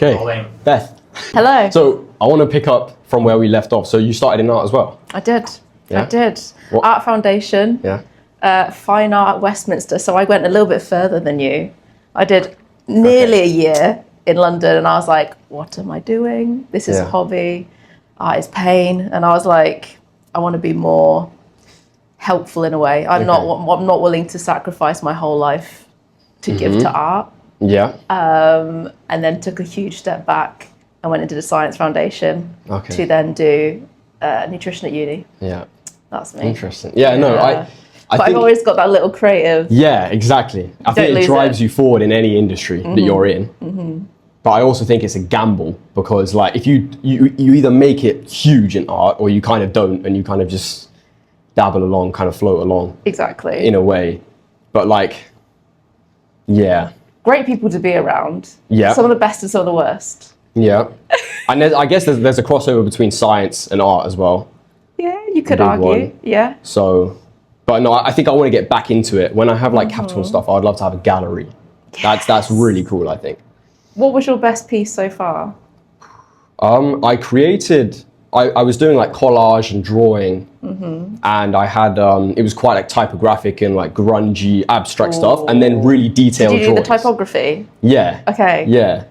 Okay, Beth. Hello. So I want to pick up from where we left off. So you started in art as well? I did. Yeah? I did. What? Art Foundation. Yeah. Fine Art at Westminster. So I went a little bit further than you. I did nearly a year in London, and I was like, what am I doing? This is a hobby. Art is pain. And I was like, I want to be more helpful in a way. I'm not willing to sacrifice my whole life to give to art. Yeah. And then took a huge step back and went into the Science Foundation Okay. to then do nutrition at uni. Yeah. That's me. Interesting. Yeah, no, I But think, I've always got that little creative. yeah, exactly. I think it drives you forward in any industry that you're in. But I also think it's a gamble because, like, if you either make it huge in art or you kind of don't, and you kind of just dabble along, kind of float along. Exactly. In a way. But like, yeah. Great people to be around. Yeah. Some of the best and some of the worst. Yeah. And I guess there's a crossover between science and art as well. Yeah, you could Big argue. one. Yeah. So, but no, I think I want to get back into it. When I have like capital and stuff, I'd love to have a gallery. That's really cool, I think. What was your best piece so far? I created, I was doing like collage and drawing, and I had, it was quite like typographic and like grungy abstract stuff, and then really detailed Did you do drawings. the typography? Yeah. Okay. Yeah.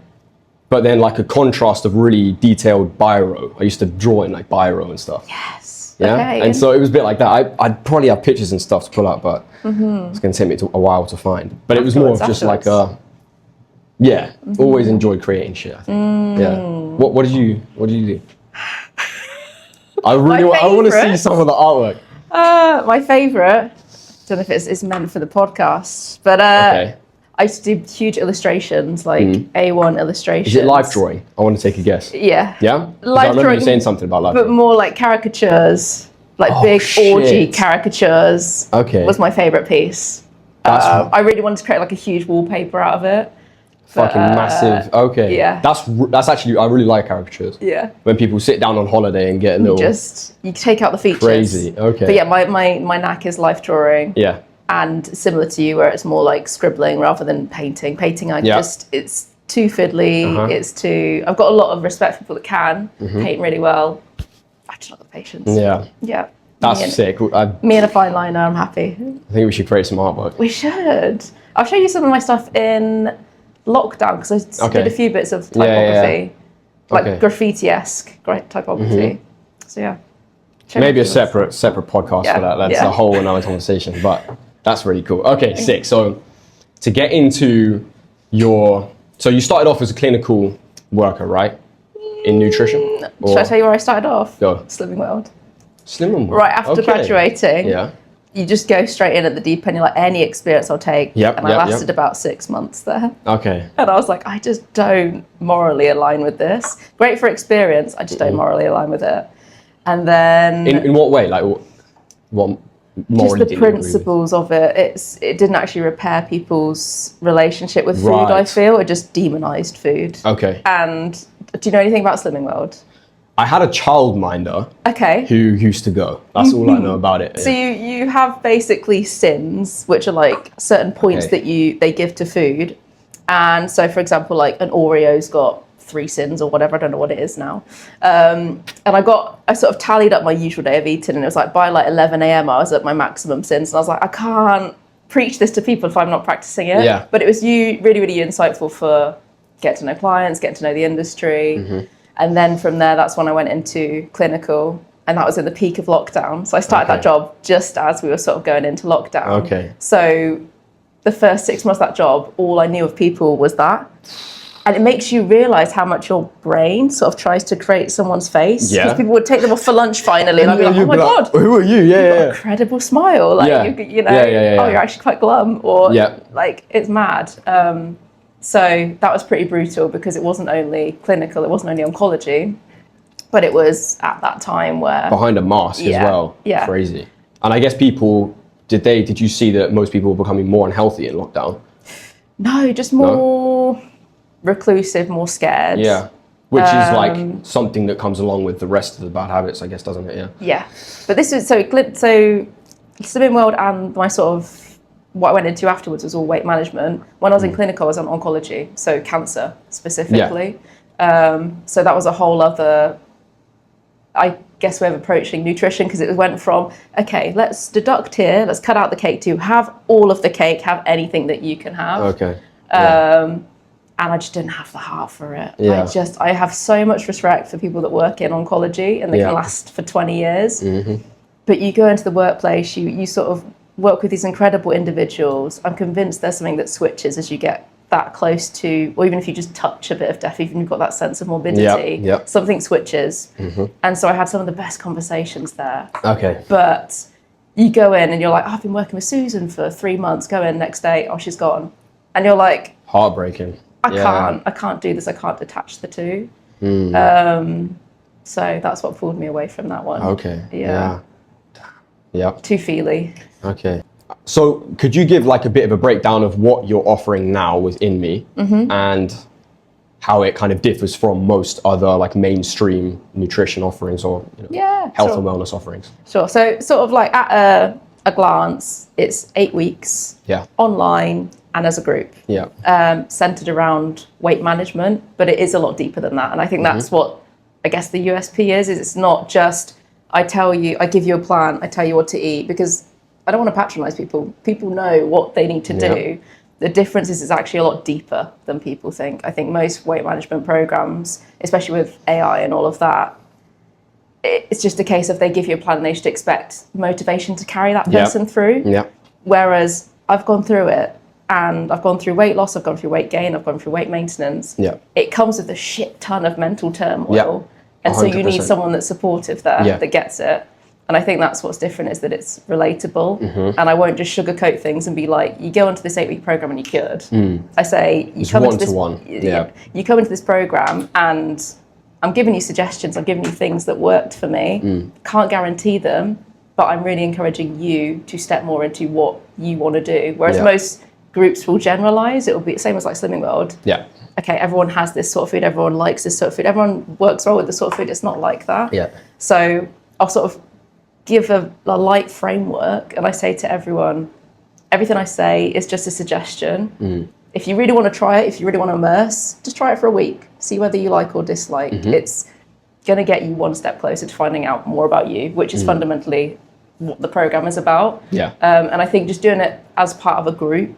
But then like a contrast of really detailed biro. I used to draw in like biro and stuff. Yes. Yeah. Okay. And so it was a bit like that. I'd probably have pictures and stuff to pull up, but it's going to take me a while to find. But it was more of just like a, always enjoyed creating shit, I think. Yeah. What did you do? I want to see some of the artwork. My favourite, don't know if it's meant for the podcast, but I used to do huge illustrations, like A1 illustrations. Is it life drawing? I want to take a guess. Yeah. Yeah? 'Cause Life I remember drawing, you saying something about life but drawing. more like caricatures, like big orgy caricatures. Okay. Was my favourite piece. I really wanted to create like a huge wallpaper out of it. Fucking massive. Okay. Yeah. That's actually, I really like caricatures. Yeah. When people sit down on holiday and get a little You take out the features. crazy. Okay. But yeah, my knack is life drawing. Yeah. And similar to you, where it's more like scribbling rather than painting. Painting, it's too fiddly. It's too. I've got a lot of respect for people that can paint really well. I just not got the patience. Yeah. Yeah. That's sick. I Me and a fine liner, I'm happy. think we should create some artwork. We should. I'll show you some of my stuff in lockdown because I did a few bits of typography, like graffiti-esque typography. So yeah. Maybe a separate podcast for that. That's a whole another conversation, but that's really cool. Okay, sick. So to get into so you started off as a clinical worker, right? In nutrition? Should I tell you where I started off? Go. Slimming World. Slimming World. Right after graduating. Yeah. You just go straight in at the deep end. You're like, any experience I'll take. And I lasted about 6 months there. Okay. And I was like, I just don't morally align with this. Great for experience. I just don't morally align with it. And then in what way? Like what morally just the principles of it. It didn't actually repair people's relationship with food, I feel. It just demonized food. Okay. And do you know anything about Slimming World? I had a childminder who used to go. That's all I know about it. So you have basically sins, which are like certain points that they give to food. And so, for example, like an Oreo's got 3 sins or whatever. I don't know what it is now. And I sort of tallied up my usual day of eating, and it was like by like 11 a.m. I was at my maximum sins. And I was like, I can't preach this to people if I'm not practicing it. Yeah. But it was really, really insightful for getting to know clients, getting to know the industry. And then from there, that's when I went into clinical, and that was in the peak of lockdown. So I started that job just as we were sort of going into lockdown. Okay. So the first 6 months of that job, all I knew of people was that. And it makes you realise how much your brain sort of tries to create someone's face. Yeah. Because people would take them off for lunch finally, and I'd be like, oh my God. Who are you? Yeah, You've got a credible smile. Like, you know, oh, you're actually quite glum. Or like, it's mad. So that was pretty brutal because it wasn't only clinical, it wasn't only oncology, but it was at that time where... Behind a mask as well. Yeah. Crazy. And I guess did you see that most people were becoming more unhealthy in lockdown? No, just more reclusive, more scared. Yeah. Which is like something that comes along with the rest of the bad habits, I guess, doesn't it? Yeah. Yeah. But this is, so Slimming World and my sort of what I went into afterwards was all weight management. When I was in clinical, I was on oncology, so cancer specifically. So that was a whole other, I guess, way of approaching nutrition, because it went from, okay, let's deduct here, let's cut out the cake, to have all of the cake, have anything that you can have. Okay. And I just didn't have the heart for it. Yeah. I have so much respect for people that work in oncology and they can last for 20 years. But you go into the workplace, you sort of work with these incredible individuals. I'm convinced there's something that switches as you get that close to, or even if you just touch a bit of death, even you've got that sense of morbidity, something switches. And so I had some of the best conversations there. Okay. But you go in and you're like, I've been working with Susan for 3 months, go in next day, oh, she's gone. And you're like, heartbreaking. I can't do this, I can't detach the two. So that's what pulled me away from that one. Okay. Yeah. Too feely. Okay. So could you give like a bit of a breakdown of what you're offering now with Inme and how it kind of differs from most other like mainstream nutrition offerings or health and wellness offerings? Sure. So sort of like at a glance, it's 8 weeks online and as a group, centered around weight management, but it is a lot deeper than that. And I think that's what I guess the USP is it's not just I give you a plan, I tell you what to eat, because I don't want to patronize people. People know what they need to do. The difference is it's actually a lot deeper than people think. I think most weight management programs, especially with AI and all of that, it's just a case of they give you a plan and they should expect motivation to carry that person through. Whereas I've gone through it and I've gone through weight loss, I've gone through weight gain, I've gone through weight maintenance. It comes with a shit ton of mental turmoil. And 100%. So you need someone that's supportive there, that gets it. And I think that's what's different is that it's relatable. And I won't just sugarcoat things and be like, you go into this 8-week program and you're cured. I say, you come into this program and I'm giving you suggestions, I'm giving you things that worked for me. Can't guarantee them, but I'm really encouraging you to step more into what you want to do. Whereas most groups will generalize, it will be the same as like Slimming World. Okay, everyone has this sort of food, everyone likes this sort of food, everyone works well with this sort of food. It's not like that. So I'll sort of give a light framework and I say to everyone, everything I say is just a suggestion. If you really want to try it, if you really want to immerse, just try it for a week. See whether you like or dislike. It's going to get you one step closer to finding out more about you, which is fundamentally what the program is about. And I think just doing it as part of a group,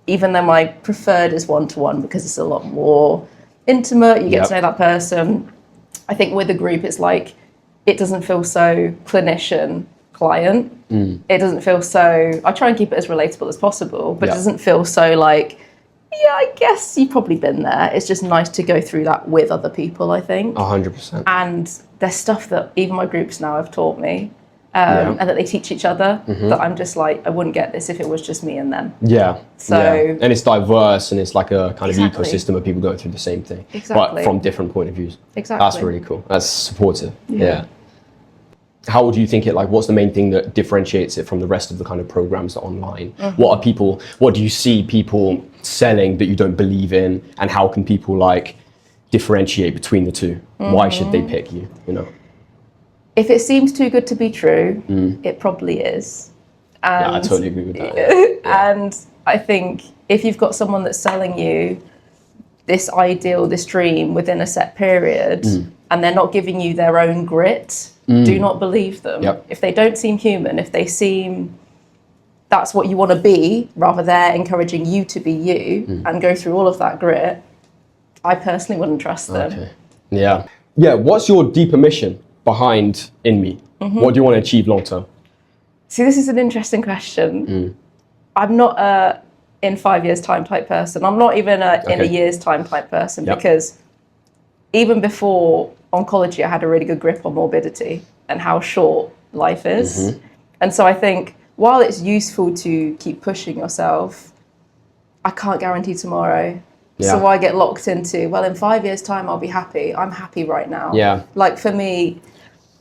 even though my preferred is one-to-one because it's a lot more intimate, you get to know that person. I think with a group, it's like, it doesn't feel so clinician-client. It doesn't feel so, I try and keep it as relatable as possible, but it doesn't feel so like, I guess you've probably been there. It's just nice to go through that with other people, I think. 100%. And there's stuff that even my groups now have taught me, and that they teach each other, that I'm just like, I wouldn't get this if it was just me and them. And it's diverse and it's like a kind of ecosystem of people going through the same thing, but from different point of views. That's really cool. That's supportive. How would you think it, like, what's the main thing that differentiates it from the rest of the kind of programs that are online? What do you see people selling that you don't believe in, and how can people like differentiate between the two? Why should they pick you, If it seems too good to be true, it probably is. And, I totally agree with that. And I think if you've got someone that's selling you this ideal, this dream within a set period, and they're not giving you their own grit, do not believe them. If they don't seem human, if they seem that's what you want to be, rather they're encouraging you to be you and go through all of that grit, I personally wouldn't trust them. What's your deeper mission behind Inme? What do you want to achieve long term? See, this is an interesting question. I'm not a in 5 years time type person. I'm not even in a year's time type person, because even before oncology, I had a really good grip on morbidity and how short life is. And so I think while it's useful to keep pushing yourself, I can't guarantee tomorrow. So I get locked into, well, in 5 years time, I'll be happy. I'm happy right now. Like for me,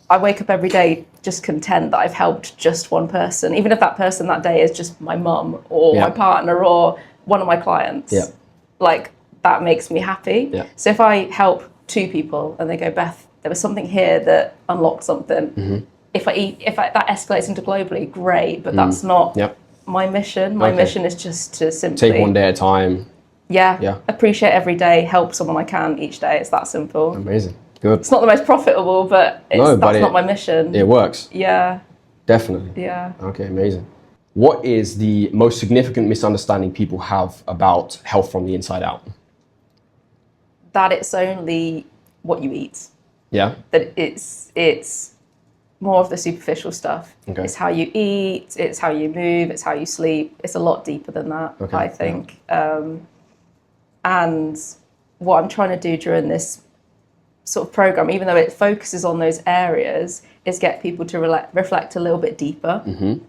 I wake up every day just content that I've helped just one person, even if that person that day is just my mum or my partner or one of my clients. Like that makes me happy. So if I help 2 people and they go, Beth, there was something here that unlocked something. If that escalates into globally, great, but that's not my mission. My mission is just to simply take one day at a time. Yeah. Appreciate every day, help someone I can each day. It's that simple. Amazing. Good. It's not the most profitable, but that's not my mission. It works. Yeah. Definitely. Yeah. Okay, amazing. What is the most significant misunderstanding people have about health from the inside out? That it's only what you eat. Yeah. That it's more of the superficial stuff. Okay. It's how you eat, it's how you move, it's how you sleep. It's a lot deeper than that, I think. Yeah. And what I'm trying to do during this sort of program, even though it focuses on those areas, is get people to reflect a little bit deeper,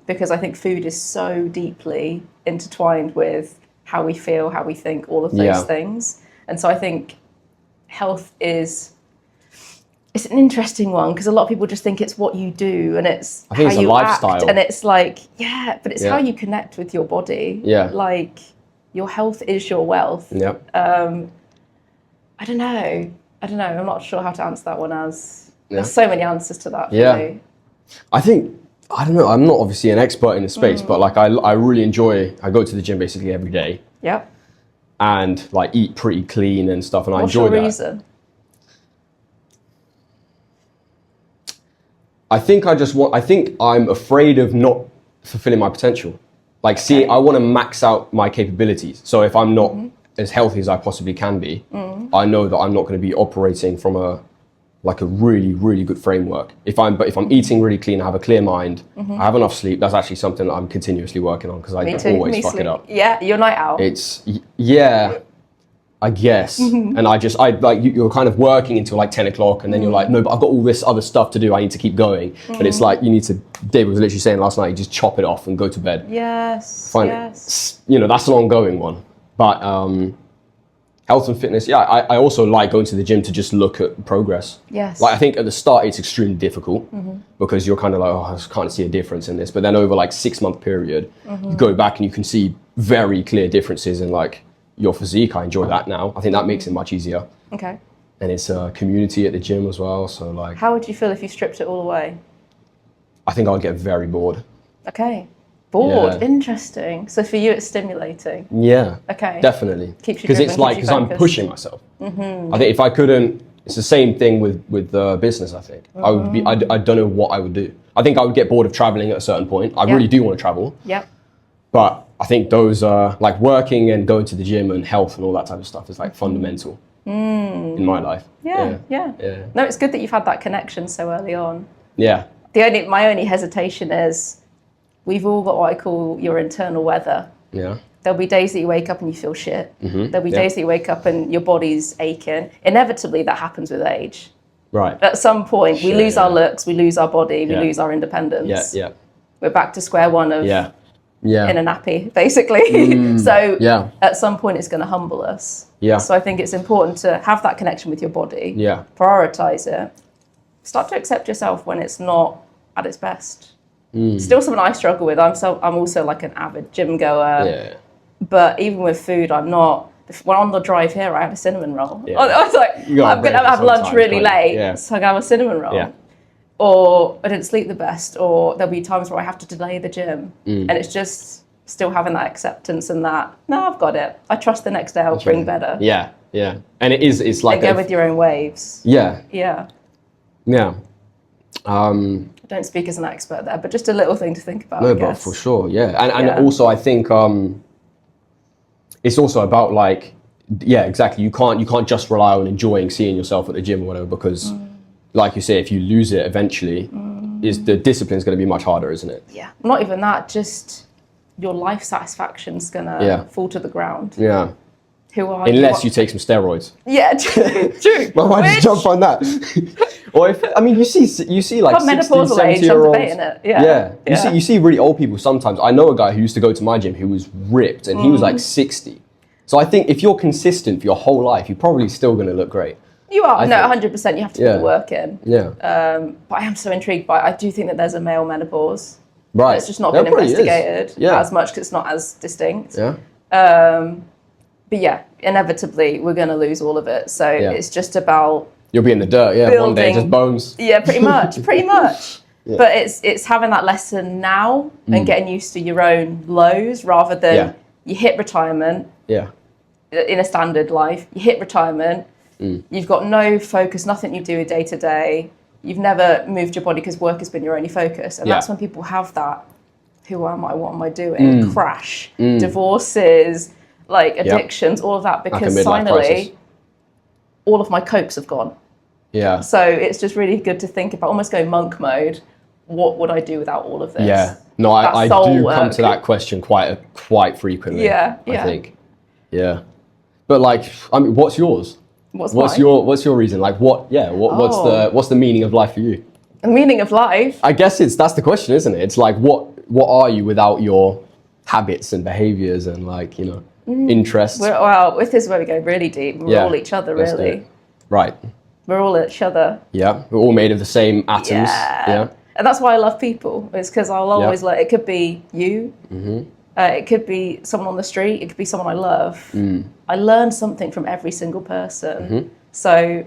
because I think food is so deeply intertwined with how we feel, how we think, all of those things. And so I think health it's an interesting one, because a lot of people just think it's what you do and it's how you a lifestyle. act, and it's like, but it's how you connect with your body. Like, your health is your wealth. I don't know. I'm not sure how to answer that one there's so many answers to that for me. I think, I don't know, I'm not obviously an expert in the space, but like I really enjoy, I go to the gym basically every day. And like eat pretty clean and stuff, and I enjoy that. What's your reason? I think I'm afraid of not fulfilling my potential. Like, I want to max out my capabilities. So if I'm not as healthy as I possibly can be, I know that I'm not going to be operating from a really, really good framework. If I'm eating really clean, I have a clear mind, I have enough sleep, that's actually something that I'm continuously working on, because I always fuck it up. Yeah, your night out. I guess. And you're kind of working until like 10 o'clock, and then you're like, no, but I've got all this other stuff to do, I need to keep going. But it's like, David was literally saying last night, you just chop it off and go to bed. Yes. That's an ongoing one. But health and fitness, I also like going to the gym to just look at progress. Yes. Like, I think at the start it's extremely difficult, because you're kind of like, I just can't see a difference in this. But then over like 6-month period, you go back and you can see very clear differences in like your physique. I enjoy that now. I think that makes it much easier. Okay. And it's a community at the gym as well. So like, how would you feel if you stripped it all away? I think I would get very bored. Okay. Bored. Yeah. Interesting. So for you, it's stimulating. Yeah. Okay. Definitely. Keeps you because it's like, because I'm pushing myself. I think if I couldn't, it's the same thing with business. I think I would be. I don't know what I would do. I think I would get bored of traveling at a certain point. I really do want to travel. Yep. But I think those like working and going to the gym and health and all that type of stuff is like fundamental in my life. Yeah. No, it's good that you've had that connection so early on. Yeah. My only hesitation is, we've all got what I call your internal weather. Yeah. There'll be days that you wake up and you feel shit. There'll be days that you wake up and your body's aching. Inevitably, that happens with age. Right. At some point, we lose our looks, we lose our body, we lose our independence. Yeah. We're back to square one of in a nappy, basically. So at some point, it's going to humble us. Yeah. So I think it's important to have that connection with your body. Yeah. Prioritize it. Start to accept yourself when it's not at its best. Still something I struggle with. I'm also like an avid gym goer. Yeah. But even with food, I'm not. When on the drive here, I have a cinnamon roll. Yeah. I was like, I'm going to have lunch really late, so I can have a cinnamon roll. Yeah. Or I didn't sleep the best, or there'll be times where I have to delay the gym. And it's just still having that acceptance and that, no, I've got it. I trust the next day I'll bring better. Yeah. And it's like... And go with your own waves. Yeah. Yeah. I don't speak as an expert there, but just a little thing to think about, I guess. But for sure, And also I think it's also about like, exactly. You can't just rely on enjoying seeing yourself at the gym or whatever, because like you say, if you lose it eventually, the discipline's going to be much harder, isn't it? Yeah. Not even that, just your life satisfaction's going to fall to the ground. Yeah. Unless you take some steroids. Yeah, true. Well, why did you jump on that? Or you see like 60, 70 year olds. Yeah. You see really old people sometimes. I know a guy who used to go to my gym who was ripped, and he was like 60. So I think if you're consistent for your whole life, you're probably still going to look great. You are. 100%. You have to put the work in. Yeah. But I am so intrigued by, I do think that there's a male menopause. Right. It's just not been investigated as much, because it's not as distinct. Yeah. But inevitably we're going to lose all of it. So it's just about... You'll be in the dirt, building, one day, just bones. Yeah, pretty much. But it's having that lesson now and getting used to your own lows, rather than you hit retirement. Yeah. in a standard life, you hit retirement, you've got no focus, nothing you do day to day, you've never moved your body because work has been your only focus. And that's when people have that, who am I, what am I doing, crash, divorces, like addictions, all of that, because finally all of my copes have gone. Yeah. So it's just really good to think about, almost go monk mode, what would I do without all of this? Yeah. No, I do come to that question quite frequently. Yeah. I think. Yeah. But like, I mean, what's yours? What's your reason? Like what's the meaning of life for you? The meaning of life? I guess that's the question, isn't it? It's like what are you without your habits and behaviors and like, interests? Well, this is where we go really deep. We're all each other, really. Right. We're all each other. Yeah. We're all made of the same atoms. Yeah. And that's why I love people. It's because I'll always it could be you. It could be someone on the street. It could be someone I love. I learn something from every single person. So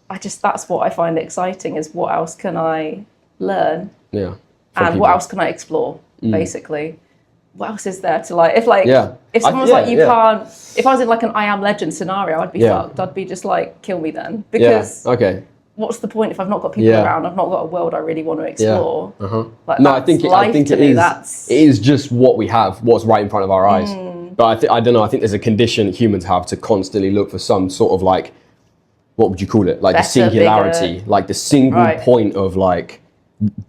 that's what I find exciting, is what else can I learn? Yeah. And what else can I explore, basically? What else is there to like, if someone's like, you can't, if I was in like an I Am Legend scenario, I'd be fucked. I'd be just like, kill me then. Because what's the point if I've not got people around? I've not got a world I really want to explore. Like, no, I think it is just what we have, what's right in front of our eyes. But I don't know. I think there's a condition humans have to constantly look for some sort of like, what would you call it? Like better, the singularity, bigger, like the single point of like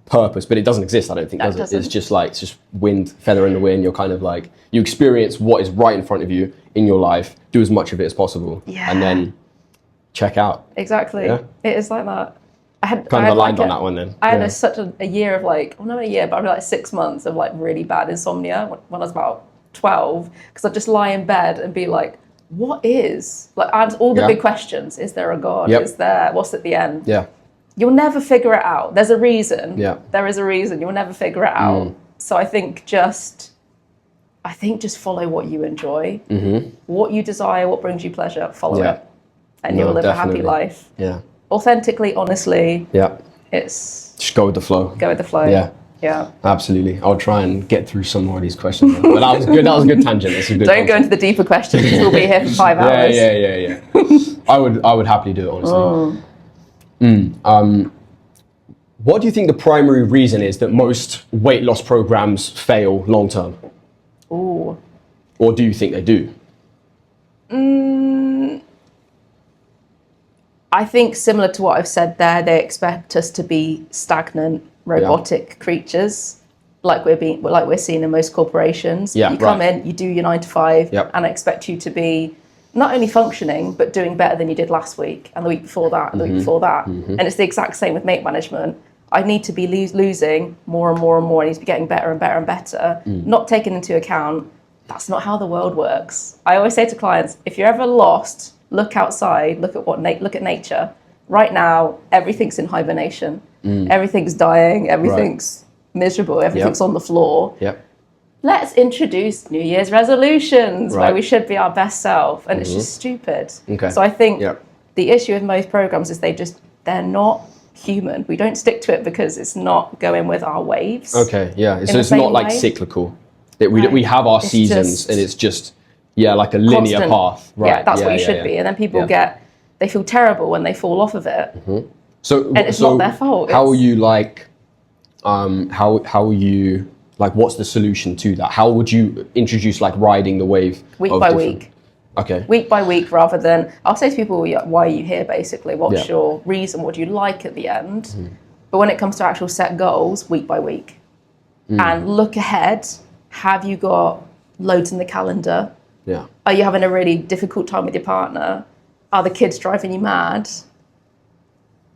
purpose. But it doesn't exist. I don't think, does it? It's just like, it's just wind, feather in the wind. You're kind of like, you experience what is right in front of you in your life, do as much of it as possible, and then check out. Exactly. Yeah? It is like that. I had aligned on that one then. I had such a year of like, well, not a year, but I'd be like 6 months of like really bad insomnia when I was about 12, because I'd just lie in bed and be like, what is? Like, answer all the big questions. Is there a God? Is there, what's at the end? Yeah. You'll never figure it out. There's a reason. Yeah. There is a reason. You'll never figure it out. So I think just follow what you enjoy, what you desire, what brings you pleasure, follow it. And you'll live a happy life. Yeah. Authentically, honestly. Yeah. It's just go with the flow. Go with the flow. Yeah. Yeah. Absolutely. I'll try and get through some more of these questions. But that was good. That was a good tangent. That's a good Don't go into the deeper questions. We'll be here for 5 hours. Yeah. I would happily do it, honestly. What do you think the primary reason is that most weight loss programs fail long term? Ooh. Or do you think they do? I think similar to what I've said there, they expect us to be stagnant, robotic creatures, like we're seeing in most corporations. You come in, you do your 9 to 5, and I expect you to be not only functioning, but doing better than you did last week, and the week before that, and the week before that. And it's the exact same with weight management. I need to be losing more and more and more. I need to be getting better and better and better, not taking into account that's not how the world works. I always say to clients, if you're ever lost, look outside, look at nature. Right now, everything's in hibernation. Everything's dying, everything's miserable, everything's on the floor. Let's introduce New Year's resolutions where we should be our best self, and it's just stupid. So I think the issue with most programs is they're not human. We don't stick to it because it's not going with our waves. So it's not like cyclical. We have our seasons, and it's just like a linear path. That's what you should be. And then people they feel terrible when they fall off of it. And it's not their fault. How are you like? How are you like? What's the solution to that? How would you introduce like riding the wave week by week? Okay. Week by week, rather than I'll say to people, why are you here? Basically, what's your reason? What do you like at the end? But when it comes to actual set goals, week by week, and look ahead. Have you got loads in the calendar? Yeah. Are you having a really difficult time with your partner? Are the kids driving you mad?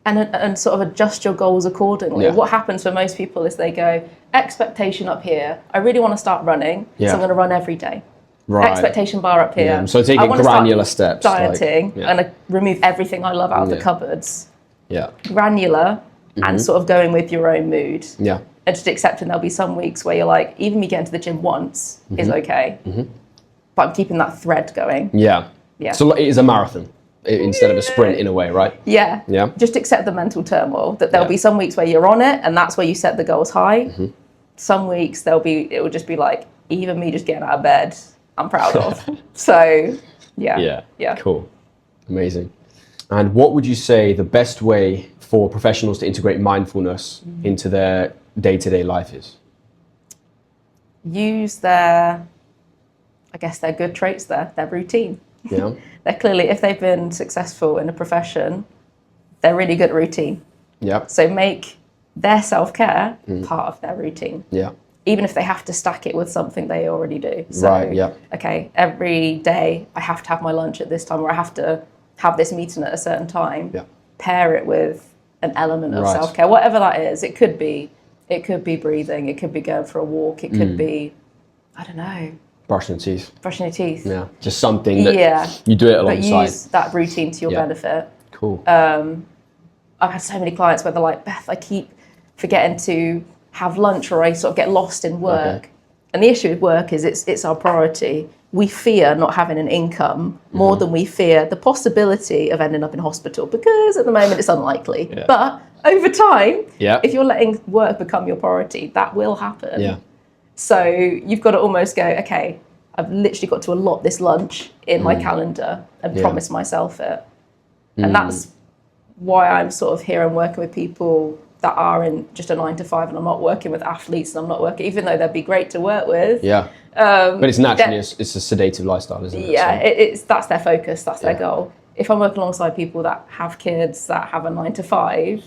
And sort of adjust your goals accordingly. What happens for most people is they go, expectation up here. I really want to start running, so I'm going to run every day. Expectation bar up here. So taking granular steps. Dieting, and I remove everything I love out of the cupboards. Granular, and sort of going with your own mood. And just accepting there'll be some weeks where you're like, even me getting to the gym once is okay. But I'm keeping that thread going. So it is a marathon instead of a sprint in a way, right? Yeah. Just accept the mental turmoil, that there'll be some weeks where you're on it, and that's where you set the goals high. Some weeks it will just be like, even me just getting out of bed, I'm proud of. So Yeah. Cool. Amazing. And what would you say the best way for professionals to integrate mindfulness into their day-to-day life is? Use their good traits there, their routine. Yeah. They're clearly, if they've been successful in a profession, they're really good at routine. Yeah. So make their self-care part of their routine. Yeah. Even if they have to stack it with something they already do. So, Right, yeah. Okay, every day I have to have my lunch at this time, or I have to have this meeting at a certain time. Yeah. Pair it with an element of Right. self-care, whatever that is. It could be breathing, it could be going for a walk, it could be, I don't know, Brushing your teeth. brushing your teeth. Yeah. Just something that you do it But alongside. use that routine to your benefit. Cool. I've had so many clients where they're like, Beth, I keep forgetting to have lunch, or I sort of get lost in work. Okay. And the issue with work is it's our priority. We fear not having an income more than we fear the possibility of ending up in hospital, because at the moment it's unlikely. Yeah. But over time, Yeah. if you're letting work become your priority, that will happen. Yeah. So you've got to almost go, okay, I've literally got to allot this lunch in my calendar and promise myself it. And that's why I'm sort of here and working with people that are in just a 9 to 5, and I'm not working with athletes, and I'm not working, even though they'd be great to work with. Yeah. But it's naturally, it's a sedative lifestyle, isn't it? Yeah, So. that's their focus, that's their goal. If I'm working alongside people that have kids, that have a 9 to 5,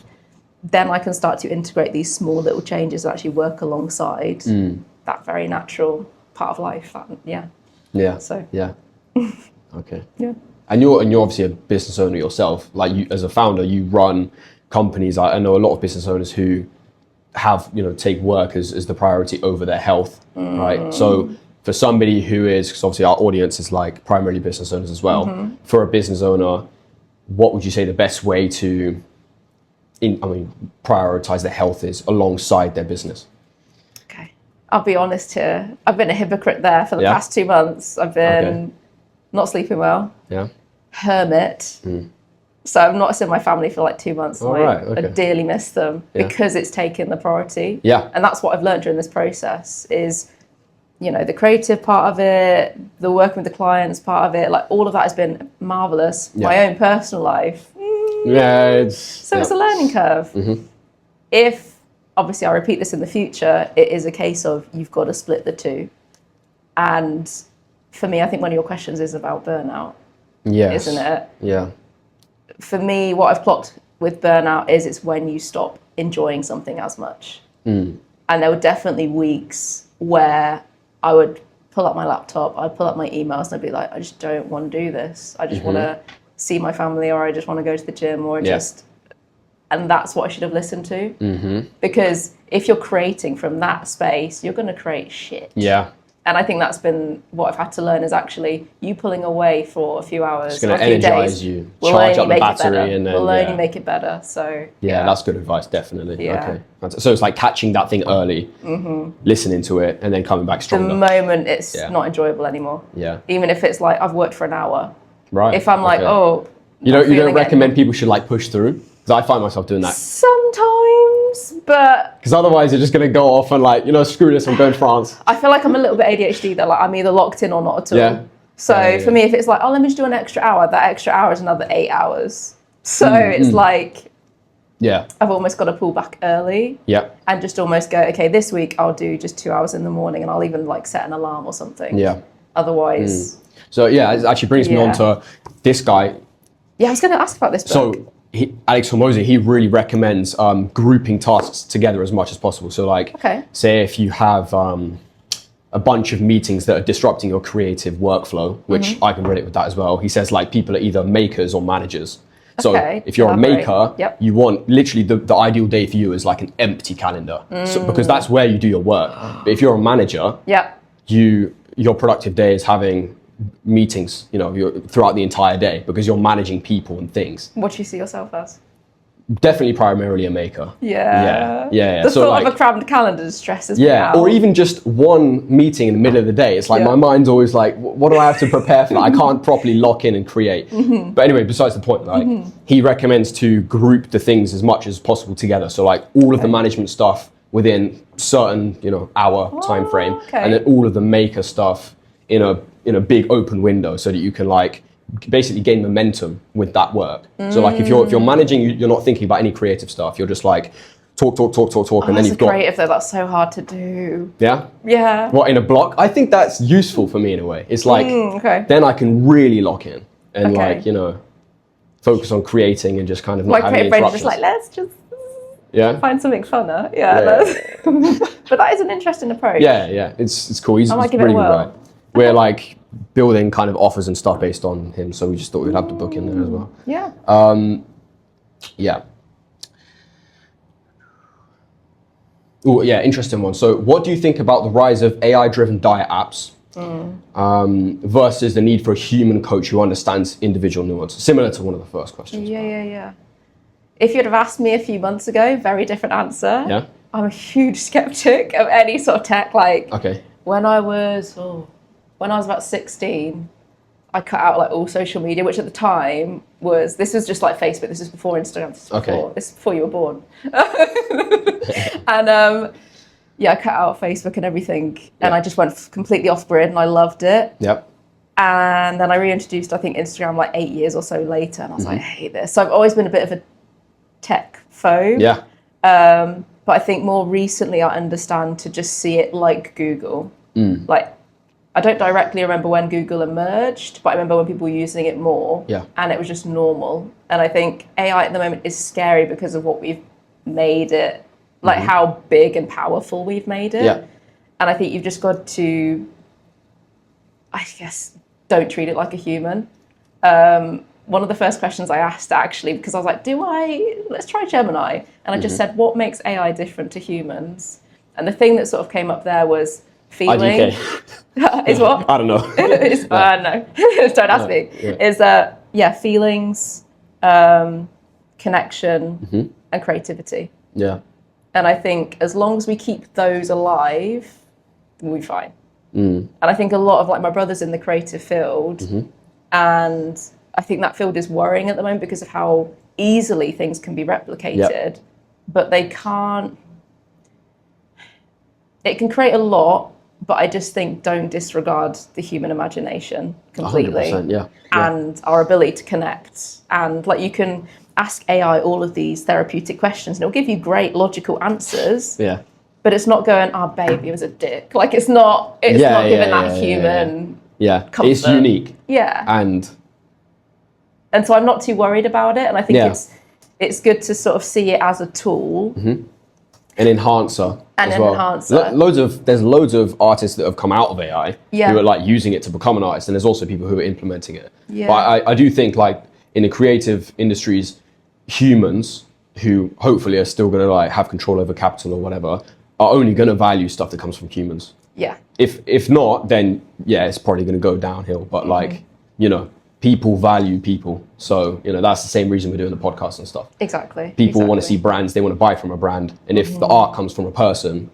then I can start to integrate these small little changes that actually work alongside that very natural part of life. Yeah. So. Yeah. Okay. Yeah. And you're obviously a business owner yourself. Like, you, as a founder, you run companies. I know a lot of business owners who have, take work as the priority over their health, right? So for somebody who is, because obviously our audience is like primarily business owners as well, for a business owner, what would you say the best way to, prioritize their health is alongside their business? Okay. I'll be honest here. I've been a hypocrite there for the past 2 months. I've been not sleeping well. Yeah. Hermit. So I've not seen my family for like 2 months. Oh, and right, okay. I dearly miss them because it's taken the priority. Yeah. And that's what I've learned during this process is, the creative part of it, the working with the clients part of it, like all of that has been marvelous. Yeah. My own personal life. It's a learning curve. If, obviously I repeat this in the future, it is a case of you've got to split the two. And for me, I think one of your questions is about burnout. Yes. Isn't it? Yeah. For me, what I've clocked with burnout is it's when you stop enjoying something as much. And there were definitely weeks where I would pull up my laptop, I'd pull up my emails, and I'd be like, I just don't want to do this. I just want to see my family, or I just want to go to the gym, or and that's what I should have listened to. Because if you're creating from that space, you're going to create shit. Yeah. And I think that's been what I've had to learn is actually you pulling away for a few hours, it's going to a few energize days, you, will charge only up the make it better. battery, and then will only make it better. So yeah, that's good advice, definitely. Yeah. Okay. So it's like catching that thing early, listening to it, and then coming back the stronger. moment it's not enjoyable anymore. Yeah. Even if it's like I've worked for an hour. Right. If I'm like, you don't recommend people should like push through? Because I find myself doing that. Sometimes, but Because otherwise you're just going to go off and like, screw this, I'm going to France. I feel like I'm a little bit ADHD though. Like I'm either locked in or not at all. Yeah. So for me, if it's like, let me just do an extra hour, that extra hour is another 8 hours. So it's like, I've almost got to pull back early. Yeah. And just almost go, okay, this week I'll do just 2 hours in the morning, and I'll even like set an alarm or something. Yeah. Otherwise. So it actually brings me on to this guy. Yeah, I was going to ask about this book. So Alex Hormozy, he really recommends grouping tasks together as much as possible. So like, say if you have a bunch of meetings that are disrupting your creative workflow, which I can relate with that as well. He says like people are either makers or managers. So if you're a maker, you want literally the ideal day for you is like an empty calendar, because that's where you do your work. But if you're a manager, your productive day is having meetings, throughout the entire day, because you're managing people and things. What do you see yourself as? Definitely primarily a maker. Yeah. So The thought like, of a crammed calendar stresses me out. Or even just one meeting in the middle of the day. It's like my mind's always like, what do I have to prepare for that? I can't properly lock in and create. But anyway, besides the point, like he recommends to group the things as much as possible together. So like all of the management stuff within certain, hour time frame, and then all of the maker stuff in a in a big open window so that you can like basically gain momentum with that work. So like if you're managing, you're not thinking about any creative stuff. You're just like talk, and then you've got creative though. That's so hard to do. Yeah. Yeah. What, in a block? I think that's useful for me in a way. It's like then I can really lock in and like, you know, focus on creating and just kind of not having interruptions. My creative brain is just like, let's just find something funner. But that is an interesting approach. Yeah. It's cool. He's really right. We're like building kind of offers and stuff based on him, so we just thought we'd have the book in there as well. Yeah. Yeah. Oh, yeah, interesting one. So what do you think about the rise of AI-driven diet apps versus the need for a human coach who understands individual nuance? Similar to one of the first questions. Yeah. If you'd have asked me a few months ago, very different answer. Yeah. I'm a huge skeptic of any sort of tech. Like, when I was about 16, I cut out like all social media, which at the time this was just like Facebook. This is before Instagram. This is before you were born. And I cut out Facebook and everything, and I just went completely off grid, and I loved it. Yep. And then I reintroduced, I think, Instagram like 8 years or so later, and I was like, I hate this. So I've always been a bit of a tech phobe. Yeah. But I think more recently I understand to just see it like Google. Like, I don't directly remember when Google emerged, but I remember when people were using it more. Yeah. And it was just normal. And I think AI at the moment is scary because of what we've made it, like how big and powerful we've made it. Yeah. And I think you've just got to, I guess, don't treat it like a human. One of the first questions I asked, actually, because I was like, let's try Gemini. And I just said, what makes AI different to humans? And the thing that sort of came up there was feeling. IDK. Is what? I don't know. No, don't ask me. Is feelings, connection, and creativity. Yeah. And I think as long as we keep those alive, we'll be fine. And I think a lot of like my brother's in the creative field, and I think that field is worrying at the moment because of how easily things can be replicated, but they can't. It can create a lot, but I just think don't disregard the human imagination completely. 100%, and our ability to connect. And like you can ask AI all of these therapeutic questions and it'll give you great logical answers. Yeah. But it's not going, babe, he was a dick. Like it's not giving that human comfort. It's unique. Yeah. And so I'm not too worried about it. And I think it's good to sort of see it as a tool. An enhancer as well. There's loads of artists that have come out of AI who are like using it to become an artist, and there's also people who are implementing it. But I do think like in the creative industries, humans who hopefully are still going to like have control over capital or whatever are only going to value stuff that comes from humans. Yeah. If not, then it's probably going to go downhill. But like, you know, people value people. So, you know, that's the same reason we're doing the podcast and stuff. Exactly. People want to see brands, they want to buy from a brand. And if the art comes from a person,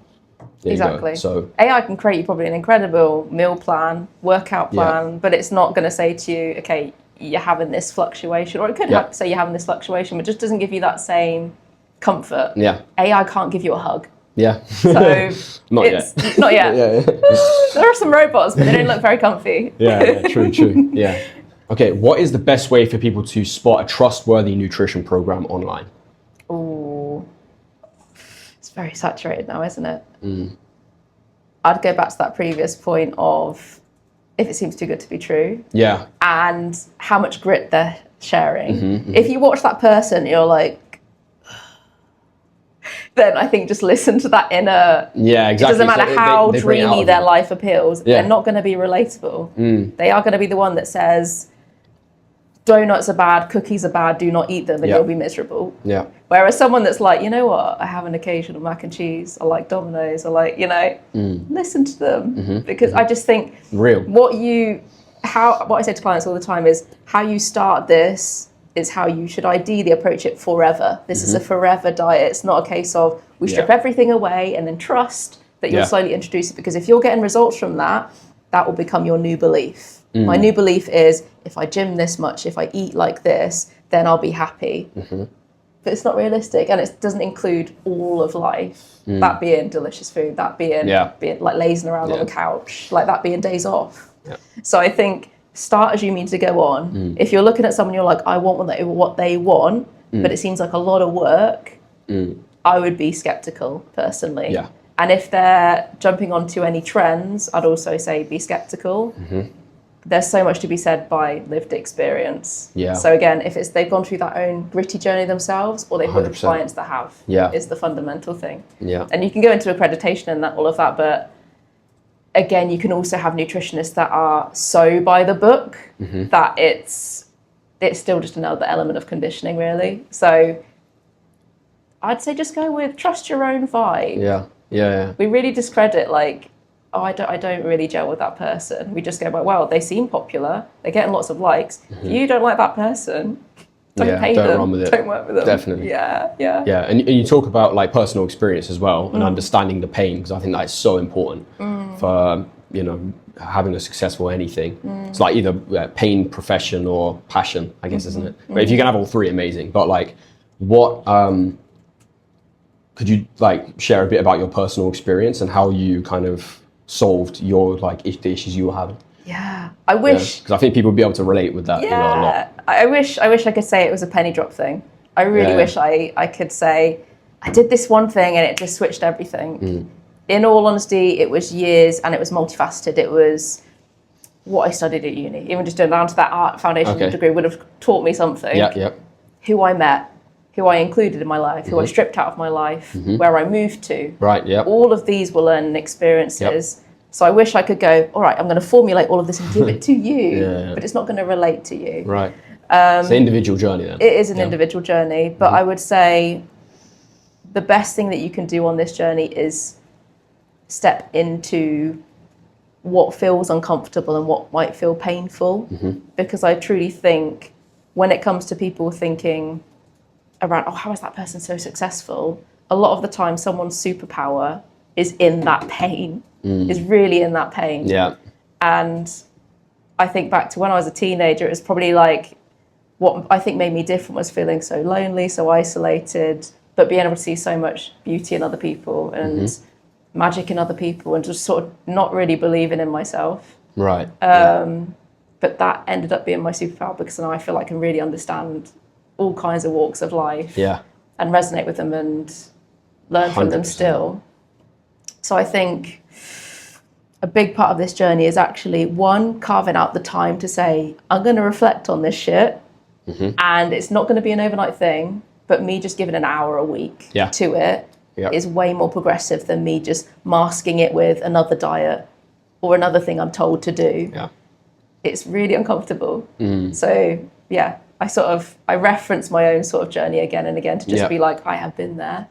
there you go. So AI can create you probably an incredible meal plan, workout plan, but it's not going to say to you, okay, you're having this fluctuation, or it could say you're having this fluctuation, but just doesn't give you that same comfort. Yeah. AI can't give you a hug. Yeah. So not yet. There are some robots, but they don't look very comfy. True. Yeah. Okay, what is the best way for people to spot a trustworthy nutrition program online? Ooh, it's very saturated now, isn't it? I'd go back to that previous point of if it seems too good to be true. Yeah. And how much grit they're sharing. If you watch that person, you're like, then I think just listen to that inner. Yeah, exactly. It doesn't matter how dreamy their life appeals. They're not going to be relatable. They are going to be the one that says, donuts are bad, cookies are bad, do not eat them, and you'll be miserable. Yeah. Whereas someone that's like, you know what, I have an occasional mac and cheese, I like Domino's, I like, you know, listen to them. Because I just think what I say to clients all the time is how you start this is how you should ideally approach it forever. This is a forever diet. It's not a case of we strip everything away and then trust that you'll slowly introduce it. Because if you're getting results from that, that will become your new belief. My new belief is if I gym this much, if I eat like this, then I'll be happy. but it's not realistic, and it doesn't include all of life. That being delicious food, that being like lazing around on the couch, like that being days off. So I think start as you mean to go on. If you're looking at someone, you're like, I want what they want, but it seems like a lot of work, I would be skeptical personally. Yeah. And if they're jumping onto any trends, I'd also say be skeptical. There's so much to be said by lived experience. Yeah. So again, if it's they've gone through that own gritty journey themselves, or they've got clients that have, is the fundamental thing. Yeah. And you can go into accreditation and all of that, but again, you can also have nutritionists that are so by the book that it's still just another element of conditioning, really. So I'd say just go with trust your own vibe. Yeah. We really discredit like, oh, I don't really gel with that person. We just go, well, they seem popular. They're getting lots of likes. If you don't like that person, don't pay them. Run with it. Don't work with them. Definitely. Yeah. And you talk about like personal experience as well and understanding the pain, because I think that is so important for, having a successful anything. It's like either pain, profession, or passion, I guess, isn't it? But if you can have all three, amazing. But like, what could you like share a bit about your personal experience and how you kind of solved your like the issues you were having? Yeah, I wish, because I think people would be able to relate with that. A lot. I wish I could say it was a penny drop thing. I really wish I could say I did this one thing and it just switched everything. In all honesty, it was years and it was multifaceted. It was what I studied at uni. Even just going down to that art foundation degree would have taught me something. Who I met, who I included in my life, who I stripped out of my life, where I moved to. All of these were learning experiences. So I wish I could go, all right, I'm going to formulate all of this and give it to you, but it's not going to relate to you. Right. It's an individual journey then. It is an individual journey, but I would say the best thing that you can do on this journey is step into what feels uncomfortable and what might feel painful, because I truly think when it comes to people thinking around, oh, how is that person so successful? A lot of the time someone's superpower is in that pain, is really in that pain. Yeah. And I think back to when I was a teenager, it was probably like what I think made me different was feeling so lonely, so isolated, but being able to see so much beauty in other people and magic in other people and just sort of not really believing in myself. Right. But that ended up being my superpower because now I feel like I can really understand all kinds of walks of life and resonate with them and learn from them still. So I think a big part of this journey is actually, one, carving out the time to say, I'm going to reflect on this shit and it's not going to be an overnight thing, but me just giving an hour a week to it is way more progressive than me just masking it with another diet or another thing I'm told to do. Yeah. It's really uncomfortable. So yeah, I reference my own sort of journey again and again to just be like, I have been there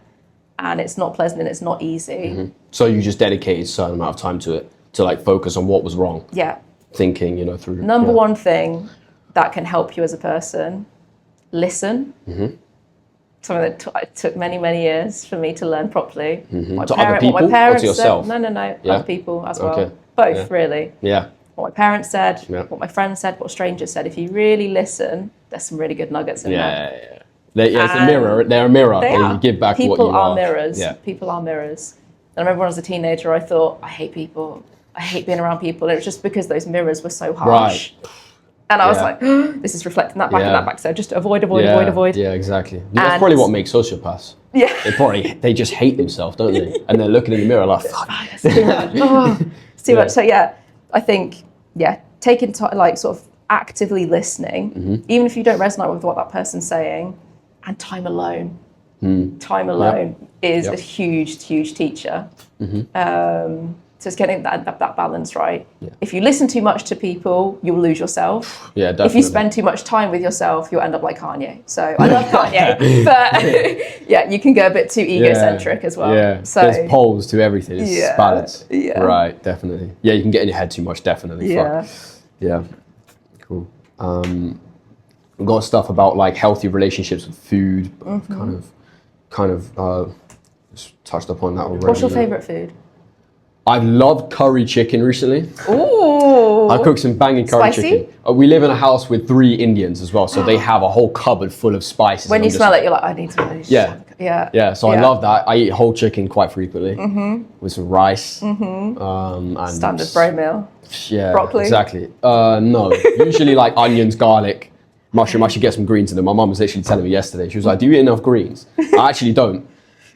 and it's not pleasant and it's not easy. So you just dedicated a certain amount of time to it, to like focus on what was wrong. Yeah. Thinking, through. Number one thing that can help you as a person, listen. Something that took many, many years for me to learn properly. Other people or to yourself? No, other people as well. Both, really. Yeah. What my parents said, what my friends said, what strangers said. If you really listen, there's some really good nuggets in there. It's a mirror. They're a mirror. They give back people what you are. are. Mirrors. Yeah. People are mirrors. And I remember when I was a teenager, I thought, I hate people. I hate being around people. And it was just because those mirrors were so harsh. Right. And I was like, this is reflecting that back and that back. So just avoid. Yeah, exactly. That's probably what makes sociopaths. Yeah. They just hate themselves, don't they? And they're looking in the mirror like, fuck. It's too much. It's too much. So yeah, I think, taking time, like sort of actively listening, even if you don't resonate with what that person's saying, and time alone. Time alone is a huge, huge teacher. So it's getting that balance right. Yeah. If you listen too much to people, you'll lose yourself. Yeah, definitely. If you spend too much time with yourself, you'll end up like Kanye. So I love Kanye, but you can go a bit too egocentric as well. Yeah, so there's poles to everything. It's balance. Yeah. Right, definitely. Yeah, you can get in your head too much, definitely. Yeah. Yeah. Cool. We've got stuff about like healthy relationships with food, kind of touched upon that already. What's your favourite food? I've loved curry chicken recently. Ooh. I cooked some banging curry Spicy? chicken. We live in a house with 3 Indians as well, so they have a whole cupboard full of spices. When you smell it, you're like, I need to. Yeah. So I love that. I eat whole chicken quite frequently with some rice. And standard bro meal. Yeah, broccoli. Exactly. No, usually like onions, garlic, mushroom. I should get some greens in them. My mum was literally telling me yesterday. She was like, "Do you eat enough greens?" I actually don't.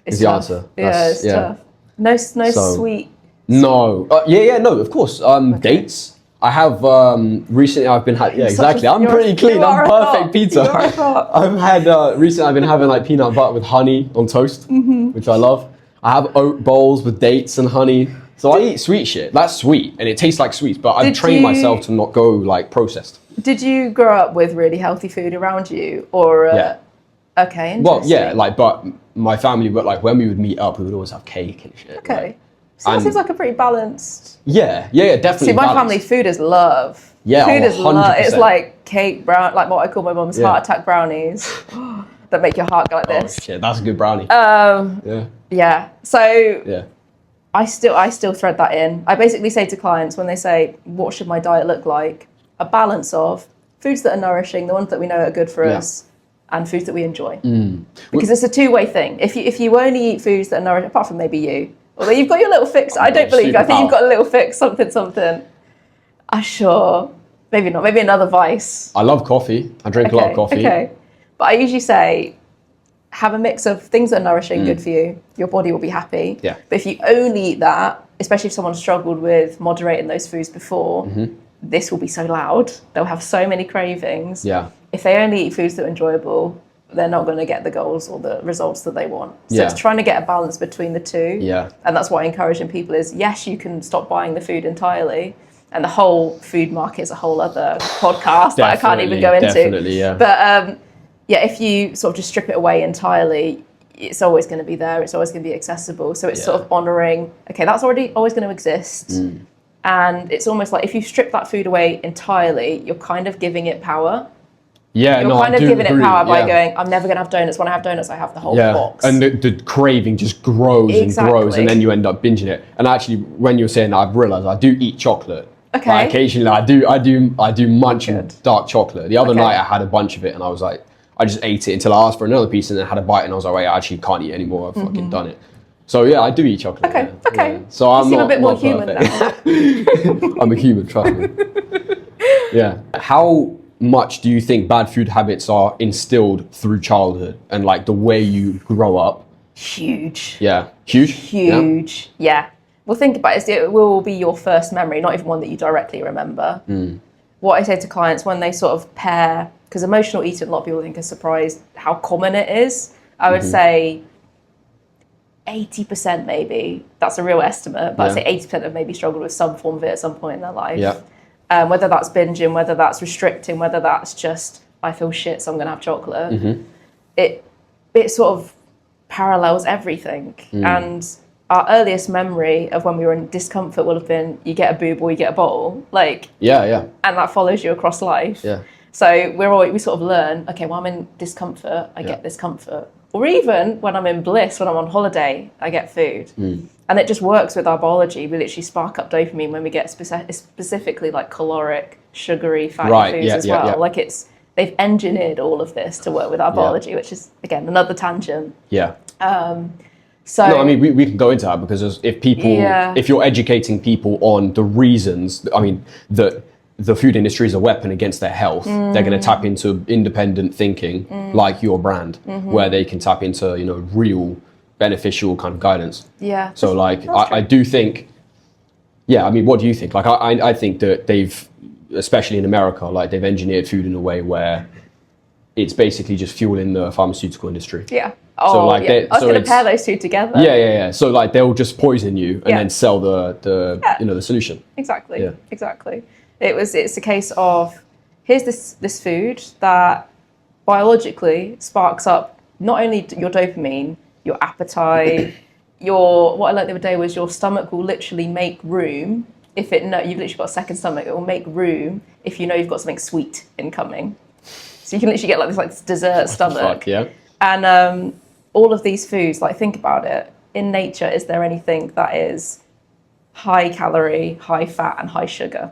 Is the tough. answer? It's tough. No sweet. No. No, of course. Dates. I have recently. I've been having. Yeah, exactly. I'm pretty clean. I'm perfect pizza. I've had recently. I've been having like peanut butter with honey on toast, which I love. I have oat bowls with dates and honey. So I eat sweet shit. That's sweet, and it tastes like sweets. But I've trained myself to not go like processed. Did you grow up with really healthy food around you, or? Yeah. Okay. Interesting. Well, yeah, but my family, but like when we would meet up, we would always have cake and shit. Okay. Like, so that seems like a pretty balanced. Yeah, definitely. See, my family, food is love. Yeah, food is 100%. love. It's like cake brown, like what I call my mum's heart attack brownies, that make your heart go like this. Oh shit, that's a good brownie. Yeah. So. Yeah. I still thread that in. I basically say to clients when they say, what should my diet look like? A balance of foods that are nourishing, the ones that we know are good for us, and foods that we enjoy. Because it's a two-way thing. If you only eat foods that are nourishing, apart from maybe you, although you've got your little fix, I don't believe you. I think you've got a little fix, something. Sure. Maybe not. Maybe another vice. I love coffee. I drink a lot of coffee. Okay. But I usually say, have a mix of things that are nourishing, good for you. Your body will be happy. Yeah. But if you only eat that, especially if someone struggled with moderating those foods before, this will be so loud. They'll have so many cravings. Yeah. If they only eat foods that are enjoyable, they're not going to get the goals or the results that they want. So it's trying to get a balance between the two. Yeah. And that's what I encourage in people is, yes, you can stop buying the food entirely. And the whole food market is a whole other podcast that I can't even go into. Definitely, yeah. But if you sort of just strip it away entirely, it's always going to be there. It's always going to be accessible. So it's sort of honouring, okay, that's already always going to exist. And it's almost like if you strip that food away entirely, you're kind of giving it power. Yeah, you're kind of giving it power by going, I'm never going to have donuts. When I have donuts, I have the whole box. And the craving just grows and grows, and then you end up binging it. And actually, when you're saying that, I've realised I do eat chocolate. Okay. Like occasionally, I do munch on dark chocolate. The other night, I had a bunch of it, and I was like, I just ate it until I asked for another piece, and then had a bite, and I was like, wait, I actually can't eat anymore. I've fucking done it. So yeah, I do eat chocolate. Okay. Yeah. So I'm seem not a bit more human perfect. Now. I'm a human, trust me. Yeah. How much do you think bad food habits are instilled through childhood and like the way you grow up? Huge. Yeah. Huge? Huge. Yeah. Well, think about it. It will be your first memory, not even one that you directly remember. What I say to clients when they sort of pair, because emotional eating, a lot of people think are surprised how common it is. I would say 80% maybe. That's a real estimate, but I'd say 80% have maybe struggled with some form of it at some point in their life. Yeah. Whether that's binging, whether that's restricting, whether that's just, I feel shit, so I'm going to have chocolate. It sort of parallels everything. And our earliest memory of when we were in discomfort will have been, you get a boob or you get a bottle. Like, and that follows you across life. So we sort of learn, okay, well, I'm in discomfort, I get this comfort. Or even when I'm in bliss, when I'm on holiday, I get food. And it just works with our biology. We literally spark up dopamine when we get specifically like caloric, sugary, fatty foods as well. Like they've engineered all of this to work with our biology, which is, again, another tangent. So no, I mean, we can go into that because if you're educating people on the reasons, I mean, that the food industry is a weapon against their health, they're going to tap into independent thinking like your brand, where they can tap into, real beneficial kind of guidance. So like, I do think, I mean, what do you think? Like, I think that they've, especially in America, like they've engineered food in a way where it's basically just fueling the pharmaceutical industry. Oh, so like I was going to pair those two together. Yeah. So like they'll just poison you and then sell the the solution. Exactly. It's a case of, here's this food that biologically sparks up not only your dopamine, your appetite, what I learned the other day was your stomach will literally make room you've literally got a second stomach, it will make room if you know you've got something sweet incoming. So you can literally get this dessert stomach. And all of these foods, like, think about it. In nature, is there anything that is high calorie, high fat, and high sugar.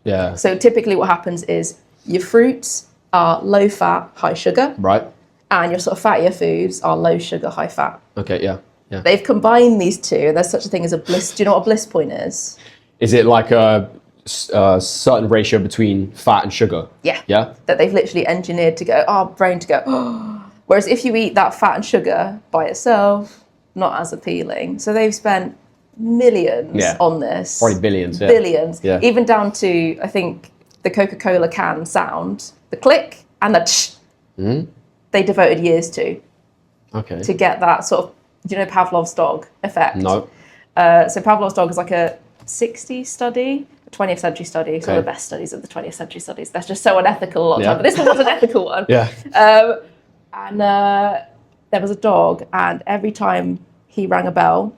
Yeah. So typically what happens is your fruits are low fat, high sugar. Right. And your sort of fattier foods are low sugar, high fat. Okay, yeah. They've combined these two, and there's such a thing as a bliss. Do you know what a bliss point is? Is it like a certain ratio between fat and sugar? Yeah. Yeah? That they've literally engineered to go, our brain to go, oh. Whereas if you eat that fat and sugar by itself, not as appealing. So they've spent millions on this. Probably billions. Yeah. Billions. Yeah. Even down to, I think, the Coca-Cola can sound, the click and the tsh, they devoted years to. Okay. To get that sort of, do you know Pavlov's dog effect? No. So Pavlov's dog is like a 60s study, a 20th century study, some of the best studies of the 20th century studies. That's just so unethical a lot of time, but this one was an ethical one. Yeah. And there was a dog, and every time he rang a bell,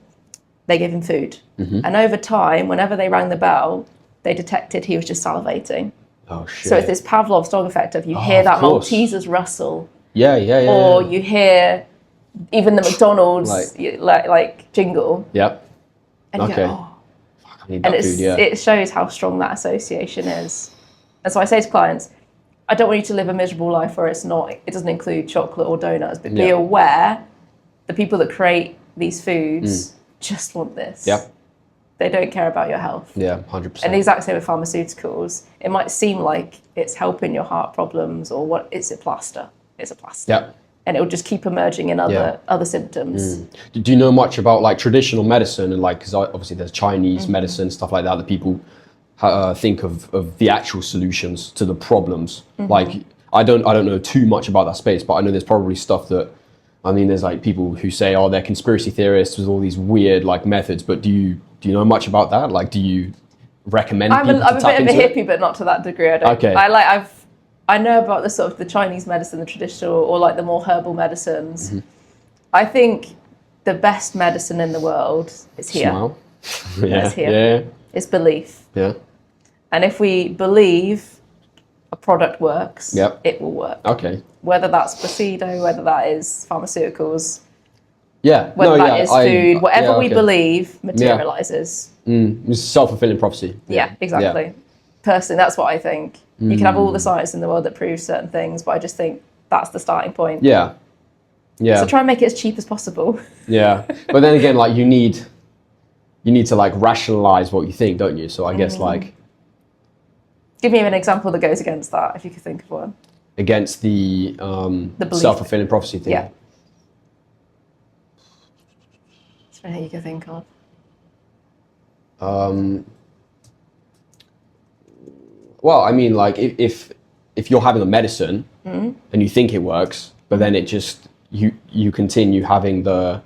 they gave him food. And over time, whenever they rang the bell, they detected he was just salivating. Oh, shit. So it's this Pavlov's dog effect of you hear that Maltesers rustle. Yeah. Or you hear even the McDonald's like jingle. Yep. And you go, oh. Fuck, I need that food, it shows how strong that association is. And so I say to clients, I don't want you to live a miserable life where it doesn't include chocolate or donuts, but be aware the people that create these foods just want this. Yep. They don't care about your health. Yeah, 100%. And the exact same with pharmaceuticals. It might seem like it's helping your heart problems or what, it's a plaster. It's a plaster. Yep. And it will just keep emerging in other symptoms. Do you know much about like traditional medicine and like, because obviously there's Chinese medicine, stuff like that people think of the actual solutions to the problems. Like, I don't know too much about that space, but I know there's probably stuff that, I mean, there's like people who say, oh, they're conspiracy theorists with all these weird like methods, but do you know much about that? Like, do you recommend people to tap into it? I'm a bit of a hippie, but not to that degree. I don't. Okay. I know about the sort of the Chinese medicine, the traditional, or like the more herbal medicines. I think the best medicine in the world is here. Smile. It's here. Yeah. It's belief. Yeah. And if we believe a product works, it will work. Okay. Whether that's placebo, whether that is pharmaceuticals, whether that is food, whatever we believe materializes. It's a self-fulfilling prophecy. Yeah, exactly. Yeah. Personally, that's what I think. You can have all the science in the world that proves certain things, but I just think that's the starting point. Yeah. So try and make it as cheap as possible. Yeah. But then again, like you need to like rationalize what you think, don't you? So I guess like, give me an example that goes against that, if you could think of one. Against the self-fulfilling prophecy thing. Yeah. Is there anything you can think of? Well, I mean, like if you're having a medicine and you think it works, but then it just you continue having the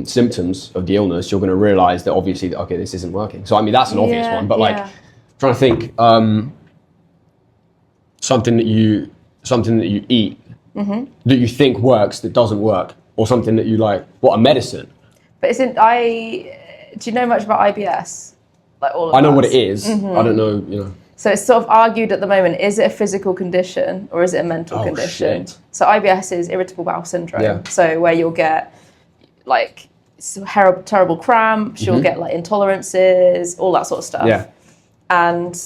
symptoms of the illness, you're going to realize that obviously, okay, this isn't working. So I mean, that's an obvious one. But like, trying to think something that you eat that you think works that doesn't work, or something that you like. What, a medicine? But do you know much about IBS? Like all of I know what it is. I don't know, you know. So it's sort of argued at the moment, is it a physical condition or is it a mental condition? Shit. So IBS is irritable bowel syndrome. Yeah. So where you'll get like terrible cramps, you'll get like intolerances, all that sort of stuff. Yeah. And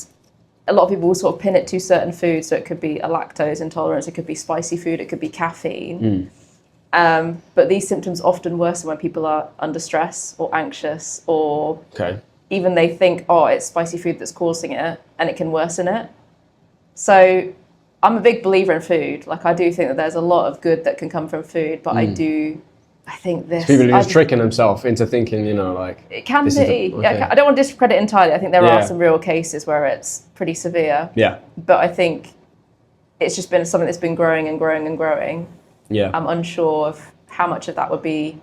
a lot of people will sort of pin it to certain foods. So it could be a lactose intolerance, it could be spicy food, it could be caffeine. But these symptoms often worsen when people are under stress or anxious, or even they think, oh, it's spicy food that's causing it, and it can worsen it. So I'm a big believer in food. Like, I do think that there's a lot of good that can come from food, but I think this... People are just tricking themselves into thinking, you know, like... It can be. I don't want to discredit it entirely. I think there are some real cases where it's pretty severe. Yeah. But I think it's just been something that's been growing and growing and growing. Yeah. I'm unsure of how much of that would be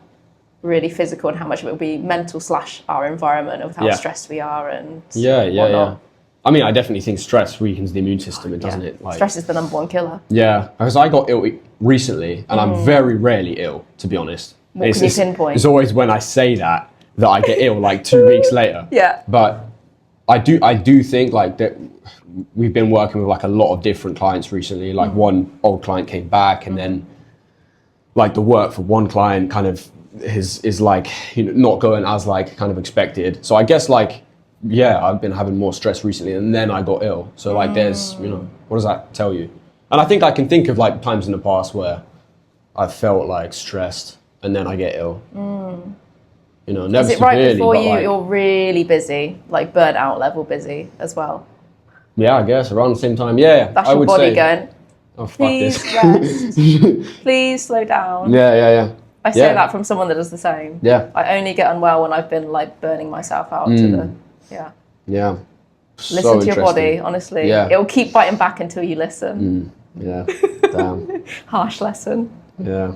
really physical and how much of it would be mental / our environment of how stressed we are and whatnot. I mean, I definitely think stress weakens the immune system, doesn't it? Like, stress is the #1 killer. Yeah, because I got ill recently, and I'm very rarely ill, to be honest. What can you pinpoint? It's always when I say that I get ill, like 2 weeks later. Yeah. But I do think like that we've been working with like a lot of different clients recently. Like one old client came back, and then like the work for one client kind of is like, you know, not going as like kind of expected. So I guess like, yeah, I've been having more stress recently, and then I got ill. So like, there's, you know, what does that tell you? And I think I can think of like times in the past where I felt like stressed, and then I get ill. You know, never Is it right severely, before but like, you're really busy, like burnout level busy as well? yeah, I guess around the same time. Yeah, That's I your would body say, going, oh, fuck please this. rest, please slow down. Yeah. I say that from someone that does the same. Yeah. I only get unwell when I've been like burning myself out to the, Yeah. Listen to your body, honestly. Yeah. It'll keep biting back until you listen. Yeah. Damn. Harsh lesson. Yeah.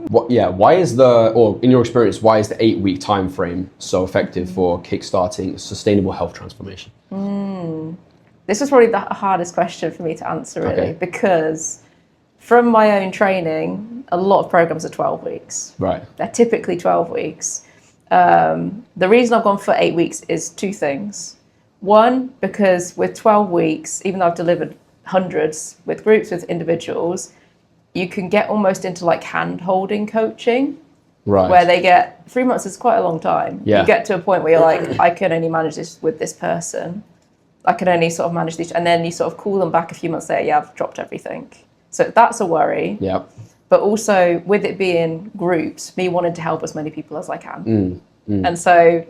Why is or in your experience, why is the 8-week time frame so effective for kickstarting sustainable health transformation? This was probably the hardest question for me to answer, really, because from my own training, a lot of programs are 12 weeks. Right. They're typically 12 weeks. The reason I've gone for 8 weeks is two things. One, because with 12 weeks, even though I've delivered hundreds with groups, with individuals, you can get almost into like hand-holding coaching. Right. Where they get 3 months is quite a long time. Yeah. You get to a point where you're like, I can only manage this with this person. I can only sort of manage these, and then you sort of call them back a few months later. Yeah, I've dropped everything. So that's a worry. Yeah. But also with it being groups, me wanting to help as many people as I can. And so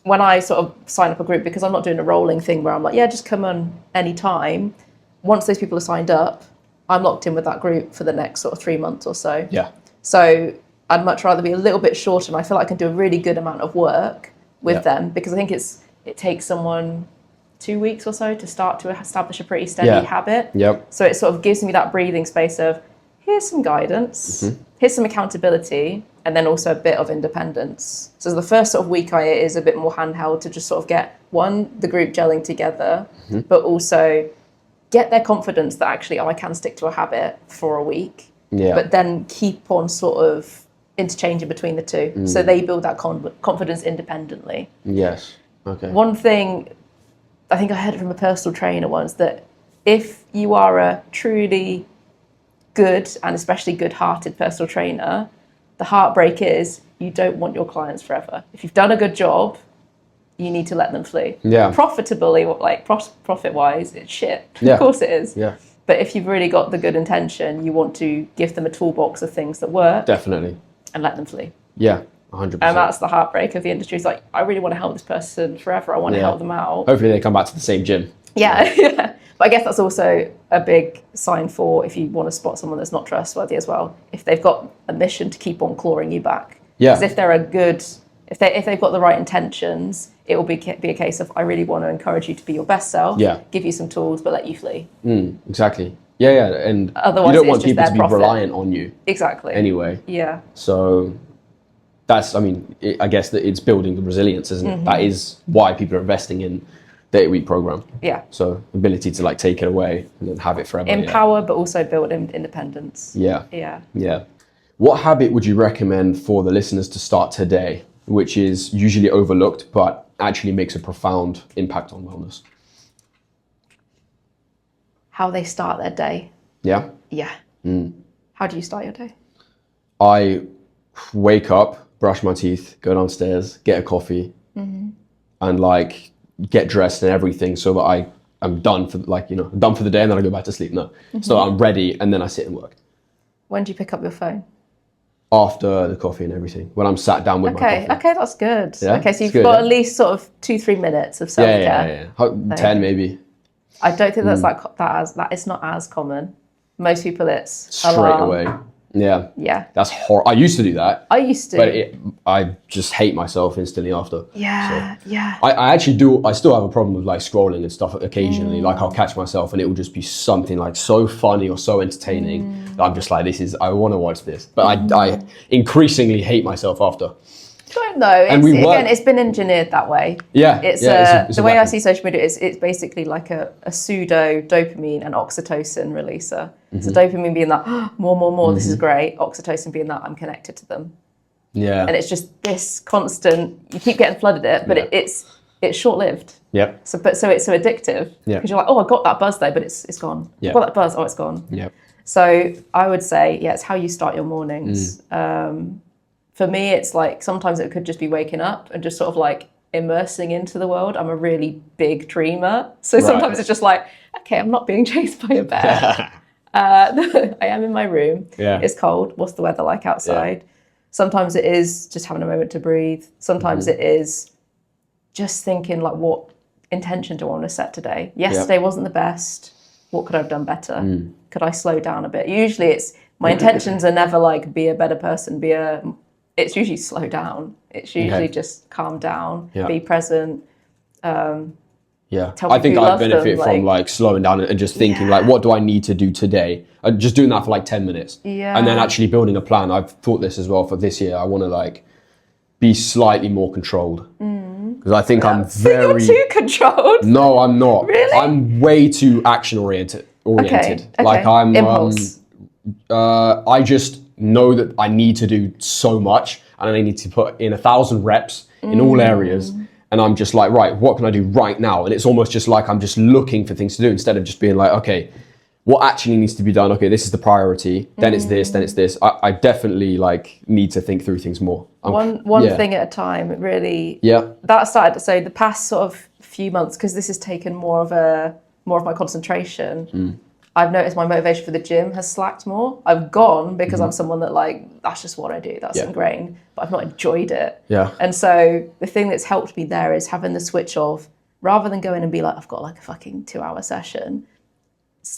when I sort of sign up a group, because I'm not doing a rolling thing where I'm like, yeah, just come on any time. Once those people are signed up, I'm locked in with that group for the next sort of 3 months or so. Yeah. So I'd much rather be a little bit shorter, and I feel like I can do a really good amount of work with them, because I think it takes someone 2 weeks or so to start to establish a pretty steady habit. Yep. So it sort of gives me that breathing space of, here's some guidance, here's some accountability, and then also a bit of independence. So the first sort of week is a bit more handheld to just sort of get, the group gelling together, but also get their confidence that actually, I can stick to a habit for a week, but then keep on sort of interchanging between the two. So they build that confidence independently. Yes. Okay. One thing, I think I heard it from a personal trainer once, that if you are a truly good and especially good-hearted personal trainer, the heartbreak is you don't want your clients forever. If you've done a good job, you need to let them flee. Yeah. Profitably, like profit-wise, it's shit. Yeah. Of course it is. Yeah. But if you've really got the good intention, you want to give them a toolbox of things that work. Definitely. And let them flee. Yeah. 100%. And that's the heartbreak of the industry. It's like, I really want to help this person forever. I want to help them out. Hopefully they come back to the same gym. Yeah. But I guess that's also a big sign for if you want to spot someone that's not trustworthy as well. If they've got a mission to keep on clawing you back. Yeah. Because if they're if they've got the right intentions, it will be a case of, I really want to encourage you to be your best self. Yeah. Give you some tools, but let you flee. Exactly. Yeah. And otherwise, you don't want people to be reliant on you. Exactly. Anyway. Yeah. So that's, I guess that it's building the resilience, isn't it? That is why people are investing in the 8-week program. Yeah. So ability to like take it away and then have it forever. Empower, but also build independence. Yeah. Yeah. Yeah. What habit would you recommend for the listeners to start today, which is usually overlooked, but actually makes a profound impact on wellness? How they start their day. Yeah? Yeah. How do you start your day? I wake up, brush my teeth, go downstairs, get a coffee, and like get dressed and everything so that I'm done for done for the day, and then I go back to sleep. No. So I'm ready, and then I sit and work. When do you pick up your phone? After the coffee and everything, when I'm sat down with my coffee. Okay, that's good. Yeah? Okay, so you've got at least sort of 2-3 minutes of self-care. Yeah. 10 maybe. I don't think that's that it's not as common. Most people it's straight away. Yeah. Yeah. That's horrible. I used to do that. I used to. But I just hate myself instantly after. Yeah. So yeah. I actually do. I still have a problem with like scrolling and stuff occasionally. Like I'll catch myself and it will just be something like so funny or so entertaining that I'm just like, I want to watch this. But I increasingly hate myself after. I don't know. It's been engineered that way. Yeah. It's the way I see social media is it's basically like a pseudo dopamine and oxytocin releaser. So dopamine being that more, this is great. Oxytocin being that I'm connected to them. Yeah. And it's just this constant. You keep getting flooded it, but it's short-lived. Yep. So it's so addictive. Yeah. Because you're like, oh, I got that buzz though, but it's gone. Yeah. I got that buzz. Oh, it's gone. Yep. So I would say, it's how you start your mornings. For me, it's like sometimes it could just be waking up and just sort of like immersing into the world. I'm a really big dreamer. So sometimes it's just like, okay, I'm not being chased by a bear. I am in my room. Yeah. It's cold. What's the weather like outside? Yeah. Sometimes it is just having a moment to breathe. Sometimes it is just thinking like, what intention do I want to set today? Yesterday wasn't the best. What could I have done better? Could I slow down a bit? Usually it's, my intentions are never like, be a better person, it's usually slow down. It's usually just calm down, be present. I think I benefit from like slowing down and just thinking like, what do I need to do today? And just doing that for like 10 minutes. And then actually building a plan. I've thought this as well for this year. I want to like be slightly more controlled. Because I think I'm very... You're too controlled. No, I'm not. Really? I'm way too action oriented. Okay. Like I'm... Impulse. I just know that I need to do so much and I need to put in 1,000 reps in all areas. And I'm just like, right, what can I do right now? And it's almost just like I'm just looking for things to do instead of just being like, okay, what actually needs to be done? Okay, this is the priority. Then it's this, then it's this. I definitely like need to think through things more. One thing at a time, really. Yeah. That started, so the past sort of few months, because this has taken more of my concentration, I've noticed my motivation for the gym has slacked more. I've gone because I'm someone that like, that's just what I do. That's ingrained, but I've not enjoyed it. Yeah. And so the thing that's helped me there is having the switch of, rather than going and be like, I've got like a fucking 2-hour session,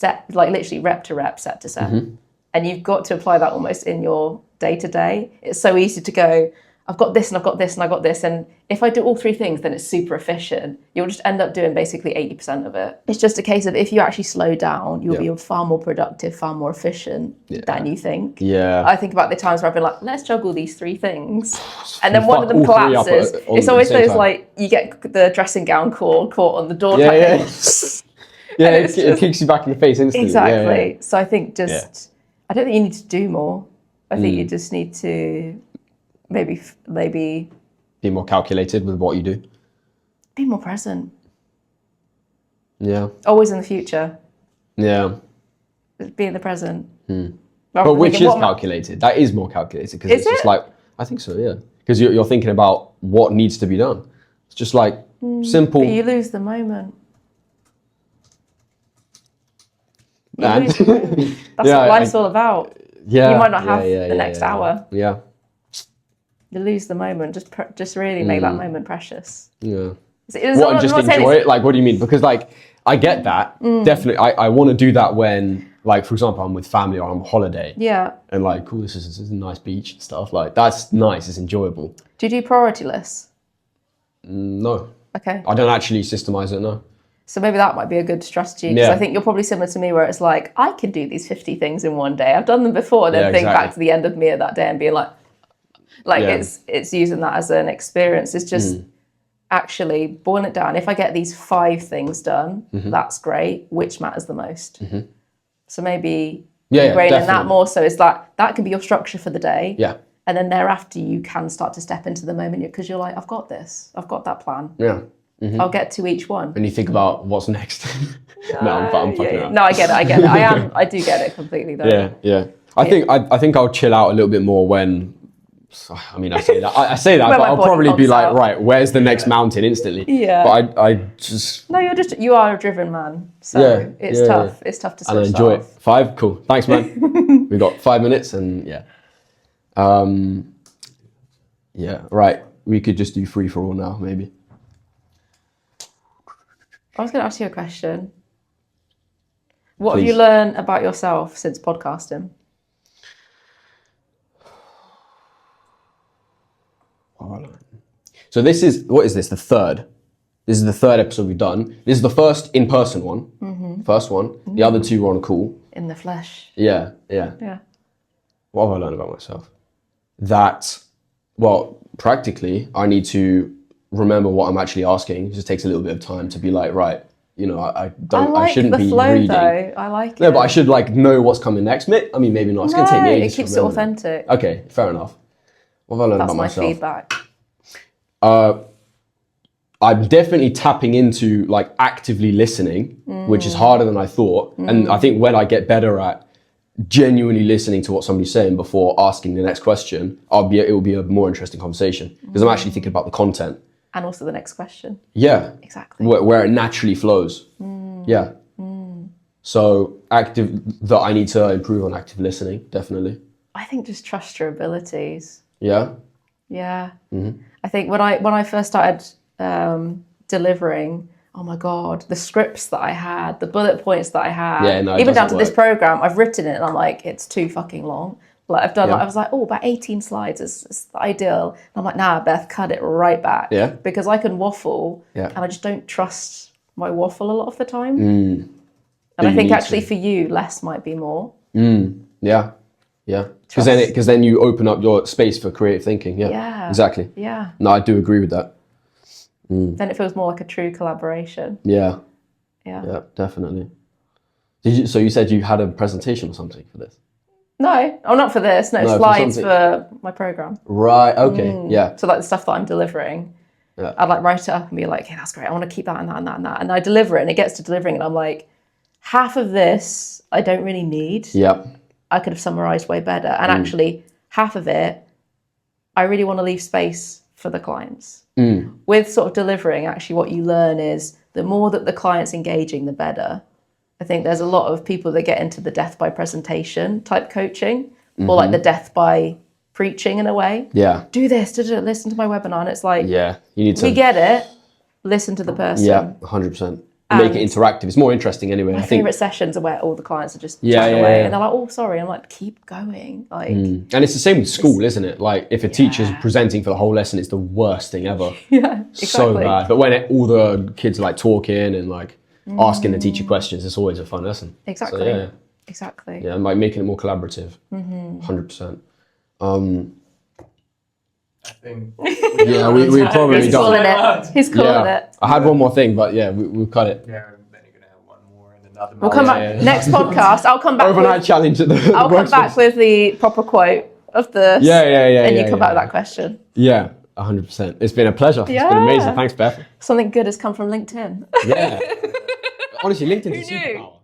like literally rep to rep, set to set. And you've got to apply that almost in your day to day. It's so easy to go, I've got this and I've got this and I've got this. And if I do all 3 things, then it's super efficient. You'll just end up doing basically 80% of it. It's just a case of if you actually slow down, you'll be far more productive, far more efficient than you think. Yeah. I think about the times where I've been like, let's juggle these 3 things. And then one of them collapses. It's always those like, you get the dressing gown caught on the door. Yeah. It kicks you back in the face instantly. Exactly. So I think I don't think you need to do more. I think you just need to maybe be more calculated with what you do. Be more present. Yeah. Always in the future. Yeah. Be in the present. But which is calculated. That is more calculated because it's just like, I think so, yeah. Because you're thinking about what needs to be done. It's just like simple. But you lose the moment. And that's what life's all about. Yeah. You might not have the next hour. Yeah. You lose the moment. Just really make that moment precious. Yeah. And just enjoy it? Like, what do you mean? Because like, I get that. Definitely. I want to do that when, like, for example, I'm with family or I'm on holiday. Yeah. And like, cool, this is a nice beach and stuff. Like, that's nice. It's enjoyable. Do you do priority lists? No. Okay. I don't actually systemize it, no. So maybe that might be a good strategy because I think you're probably similar to me where it's like, I can do these 50 things in one day. I've done them before and then think back to the end of me at that day and being like it's using that as an experience. It's just actually boiling it down. If I get these 5 things done, that's great. Which matters the most? So maybe ingraining that more so is that can be your structure for the day. Yeah. And then thereafter you can start to step into the moment because you're like, I've got this. I've got that plan. Yeah. I'll get to each one. And you think about what's next. No, I'm fucking around. No, I get it. I do get it completely though. Yeah. I think I'll chill out a little bit more when. I mean, I say that, but I'll probably be like, right, where's the next mountain instantly? Yeah. But I just. No, you are a driven man. So it's tough. Yeah. It's tough to switch and I enjoy off. It. 5, cool. Thanks, man. We've got 5 minutes and right. We could just do free for all now, maybe. I was going to ask you a question. What have you learned about yourself since podcasting? So what is this? The third. This is the 3rd episode we've done. This is the first in-person one. First one. The other 2 were on a call. In the flesh. Yeah. What have I learned about myself? That, practically, I need to remember what I'm actually asking. It just takes a little bit of time to be like, right, I shouldn't be reading. Though. I like it. No, but I should like know what's coming next. I mean, maybe not. It's going to take me ages. It keeps it authentic. Okay, fair enough. What have I learned about myself? That's my feedback. I'm definitely tapping into like actively listening, which is harder than I thought. And I think when I get better at genuinely listening to what somebody's saying before asking the next question, it will be a more interesting conversation because I'm actually thinking about the content. And also the next question. Yeah. Exactly. Where it naturally flows. Yeah. So I need to improve on active listening, definitely. I think just trust your abilities. Yeah. Yeah. I think when I first started delivering, oh my God, the scripts that I had, the bullet points that I had, even down to this program, I've written it and I'm like, it's too fucking long. Like I've done, I was like, oh, about 18 slides is the ideal. And I'm like, nah, Beth, cut it right back. Yeah. Because I can waffle and I just don't trust my waffle a lot of the time. And I think actually for you, less might be more. Yeah. Yeah. Because then you open up your space for creative thinking. Yeah. Exactly. Yeah. No, I do agree with that. Then it feels more like a true collaboration. Yeah. Yeah. Yeah, definitely. So you said you had a presentation or something for this? No, not for this. No, slides for my program. Right. Okay. Yeah. So like the stuff that I'm delivering, I'd like write it up and be like, hey, that's great. I want to keep that and that and that and that. And I deliver it and it gets to delivering and I'm like, half of this I don't really need. Yep. I could have summarized way better. And actually half of it, I really want to leave space for the clients. With sort of delivering, actually what you learn is the more that the client's engaging, the better. I think there's a lot of people that get into the death by presentation type coaching or like the death by preaching in a way. Yeah. Do this, listen to my webinar. And it's like, you need to. We get it. Listen to the person. Yeah, 100%. Make it interactive. It's more interesting anyway. My favorite sessions are where all the clients are just chatting away and they're like, oh, sorry. I'm like, keep going. Like, and it's the same with school, isn't it? Like if a teacher's presenting for the whole lesson, it's the worst thing ever. Yeah, exactly. So bad. But when all the kids are like talking and like asking the teacher questions, it's always a fun lesson. Exactly. So, exactly. Yeah, and like making it more collaborative. 100%. I think. Yeah, we probably He's calling it. He's calling it. I had one more thing, but yeah, we'll cut it. Yeah, then you're gonna have one more and another. We'll come back next podcast. I'll come back. Overnight challenge at the. I'll come back with the proper quote of the. Yeah. And you come back with that question. Yeah, 100%. It's been a pleasure. Yeah. It's been amazing. Thanks, Beth. Something good has come from LinkedIn. Yeah. Honestly, LinkedIn's a superpower.